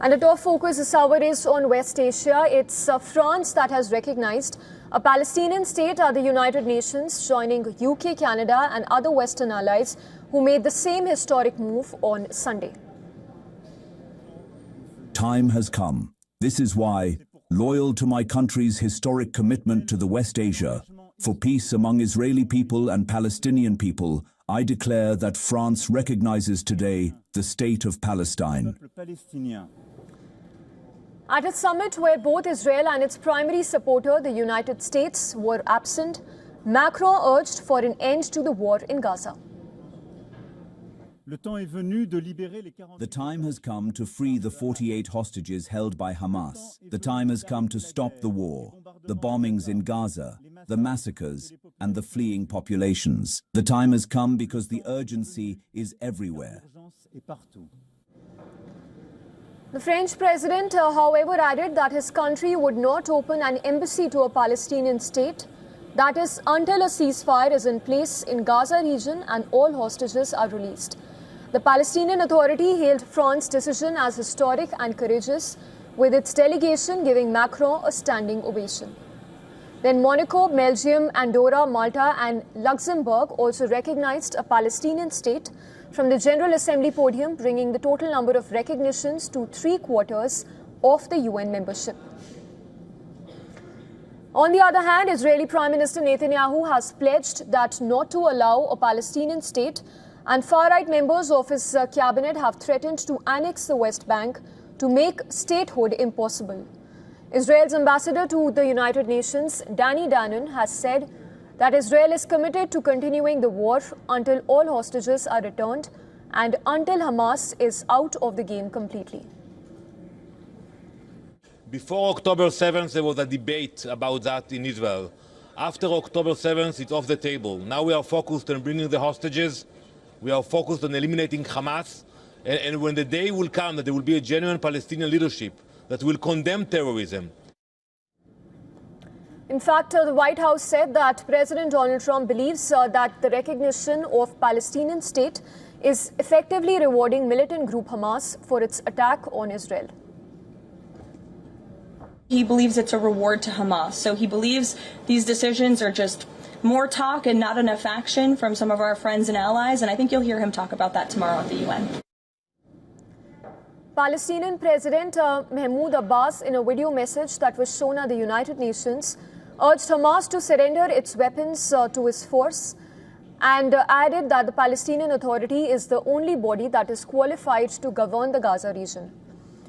And the top focus this hour is on West Asia. It's France that has recognized a Palestinian state at the United Nations, joining UK, Canada and other Western allies who made the same historic move on Sunday. Time has come. This is why, loyal to my country's historic commitment to the West Asia, for peace among Israeli people and Palestinian people, I declare that France recognizes today the state of Palestine. At a summit where both Israel and its primary supporter, the United States, were absent, Macron urged for an end to the war in Gaza. The time has come to free the 48 hostages held by Hamas. The time has come to stop the war, the bombings in Gaza, the massacres and the fleeing populations. The time has come because the urgency is everywhere. The French president, however, added that his country would not open an embassy to a Palestinian state. That is, until a ceasefire is in place in Gaza region and all hostages are released. The Palestinian Authority hailed France's decision as historic and courageous, with its delegation giving Macron a standing ovation. Then Monaco, Belgium, Andorra, Malta and Luxembourg also recognized a Palestinian state from the General Assembly podium, bringing the total number of recognitions to 3/4 of the UN membership. On the other hand, Israeli Prime Minister Netanyahu has pledged that not to allow a Palestinian state, and far-right members of his cabinet have threatened to annex the West Bank to make statehood impossible. Israel's ambassador to the United Nations, Danny Danon, has said that Israel is committed to continuing the war until all hostages are returned and until Hamas is out of the game completely. Before October 7th, there was a debate about that in Israel. After October 7th, it's off the table. Now we are focused on bringing the hostages. We are focused on eliminating Hamas. And when the day will come that there will be a genuine Palestinian leadership that will condemn terrorism. In fact, the White House said that President Donald Trump believes that the recognition of Palestinian state is effectively rewarding militant group Hamas for its attack on Israel. He believes it's a reward to Hamas. So he believes these decisions are just more talk and not enough action from some of our friends and allies. And I think you'll hear him talk about that tomorrow at the UN. Palestinian President Mahmoud Abbas, in a video message that was shown at the United Nations, urged Hamas to surrender its weapons to his force and added that the Palestinian Authority is the only body that is qualified to govern the Gaza region.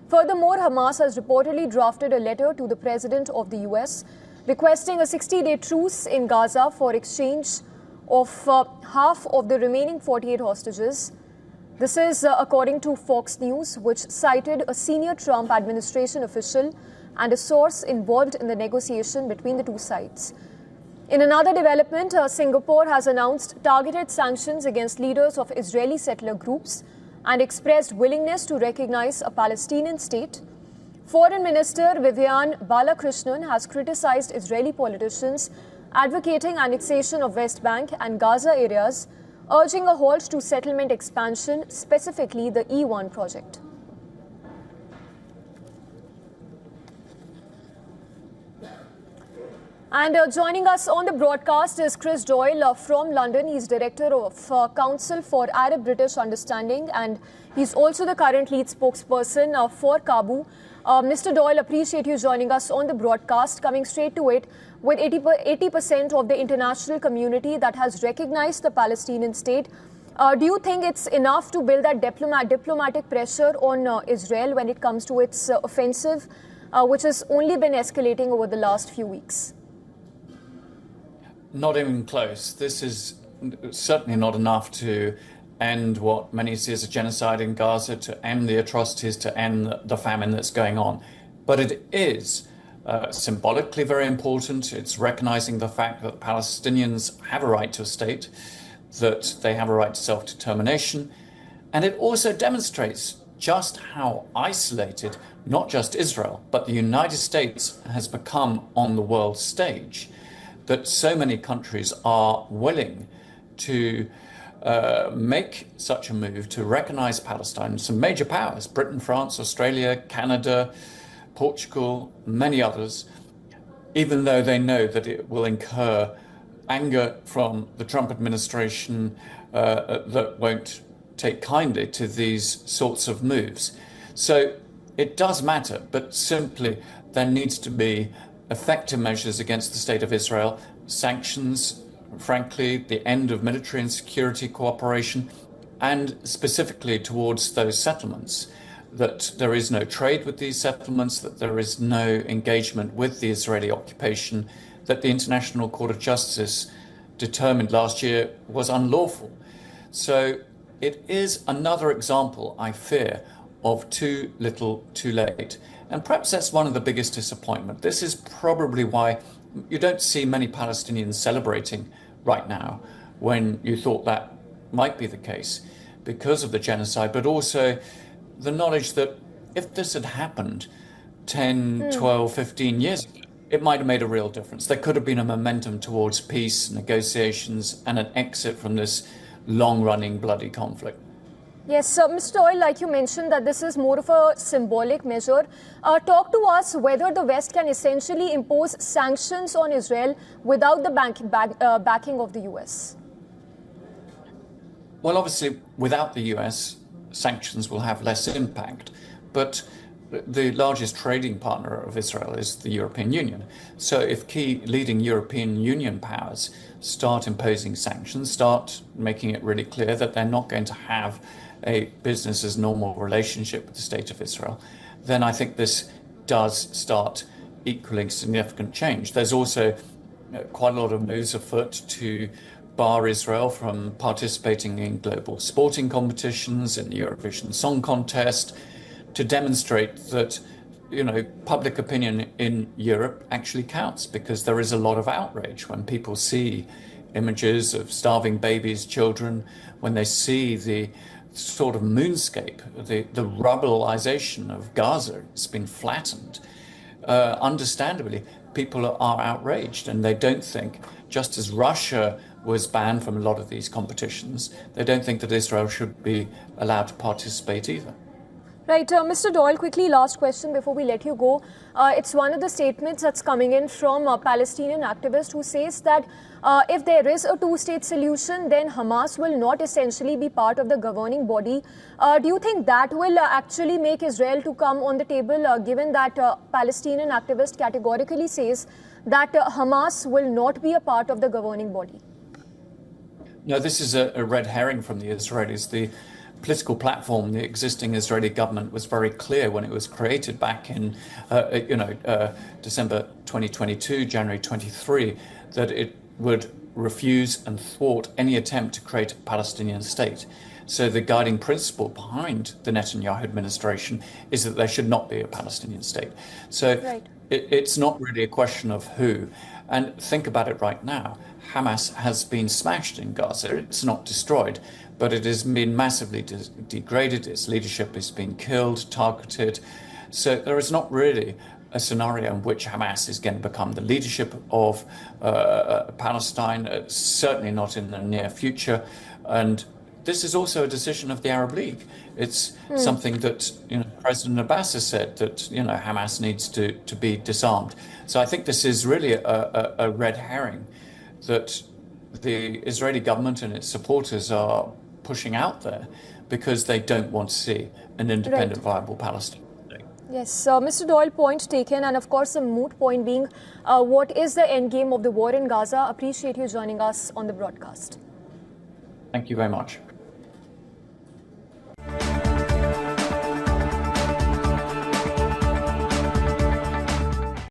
Furthermore, Hamas has reportedly drafted a letter to the President of the US requesting a 60-day truce in Gaza for exchange of half of the remaining 48 hostages. This is according to Fox News, which cited a senior Trump administration official and a source involved in the negotiation between the two sides. In another development, Singapore has announced targeted sanctions against leaders of Israeli settler groups and expressed willingness to recognize a Palestinian state. Foreign Minister Vivian Balakrishnan has criticized Israeli politicians advocating annexation of West Bank and Gaza areas, urging a halt to settlement expansion, specifically the E1 project. And joining us on the broadcast is Chris Doyle from London. He's Director of Council for Arab-British Understanding, and he's also the current lead spokesperson for Kabu. Mr. Doyle, appreciate you joining us on the broadcast. Coming straight to it, with 80% of the international community that has recognized the Palestinian state, do you think it's enough to build that diplomatic pressure on Israel when it comes to its offensive, which has only been escalating over the last few weeks? Not even close. This is certainly not enough to end what many see as a genocide in Gaza, to end the atrocities, to end the famine that's going on. But it is symbolically very important. It's recognizing the fact that Palestinians have a right to a state, that they have a right to self-determination. And it also demonstrates just how isolated not just Israel, but the United States has become on the world stage, that so many countries are willing to make such a move to recognize Palestine. Some major powers, Britain, France, Australia, Canada, Portugal, many others, even though they know that it will incur anger from the Trump administration that won't take kindly to these sorts of moves. So it does matter, but simply there needs to be effective measures against the state of Israel, sanctions, frankly, the end of military and security cooperation, and specifically towards those settlements, that there is no trade with these settlements, that there is no engagement with the Israeli occupation, that the International Court of Justice determined last year was unlawful. So it is another example, I fear, of too little, too late. And perhaps that's one of the biggest disappointments. This is probably why you don't see many Palestinians celebrating right now when you thought that might be the case because of the genocide, but also the knowledge that if this had happened 10, 12, 15 years ago, it might have made a real difference. There could have been a momentum towards peace, negotiations, and an exit from this long-running bloody conflict. Yes, Mr. Doyle, like you mentioned, that this is more of a symbolic measure. Talk to us whether the West can essentially impose sanctions on Israel without the backing of the US. Well, obviously, without the US, sanctions will have less impact. But the largest trading partner of Israel is the European Union. So if key leading European Union powers start imposing sanctions, start making it really clear that they're not going to have a business as normal relationship with the state of Israel, then I think this does start equaling significant change. There's also quite a lot of moves afoot to bar Israel from participating in global sporting competitions, in the Eurovision Song Contest, to demonstrate that, public opinion in Europe actually counts, because there is a lot of outrage when people see images of starving babies, children, when they see the sort of moonscape, the rubbleization of Gaza. It's been flattened. Understandably, people are outraged, and they don't think, just as Russia was banned from a lot of these competitions, they don't think that Israel should be allowed to participate either. Right. Mr. Doyle, quickly, last question before we let you go. It's one of the statements that's coming in from a Palestinian activist who says that if there is a two-state solution, then Hamas will not essentially be part of the governing body. Do you think that will actually make Israel to come on the table, given that Palestinian activist categorically says that Hamas will not be a part of the governing body? No, this is a red herring from the Israelis. The political platform, the existing Israeli government, was very clear when it was created back in, December 2022, January 23, that it would refuse and thwart any attempt to create a Palestinian state. So the guiding principle behind the Netanyahu administration is that there should not be a Palestinian state. So it's not really a question of who. And think about it right now. Hamas has been smashed in Gaza. It's not destroyed, but it has been massively degraded. Its leadership has been killed, targeted. So there is not really a scenario in which Hamas is going to become the leadership of Palestine, certainly not in the near future. And this is also a decision of the Arab League. It's something that President Abbas has said, that Hamas needs to be disarmed. So I think this is really a red herring that the Israeli government and its supporters are pushing out there because they don't want to see an independent, viable Palestine. Yes, Mr. Doyle, point taken, and of course a moot point being, what is the end game of the war in Gaza? Appreciate you joining us on the broadcast. Thank you very much.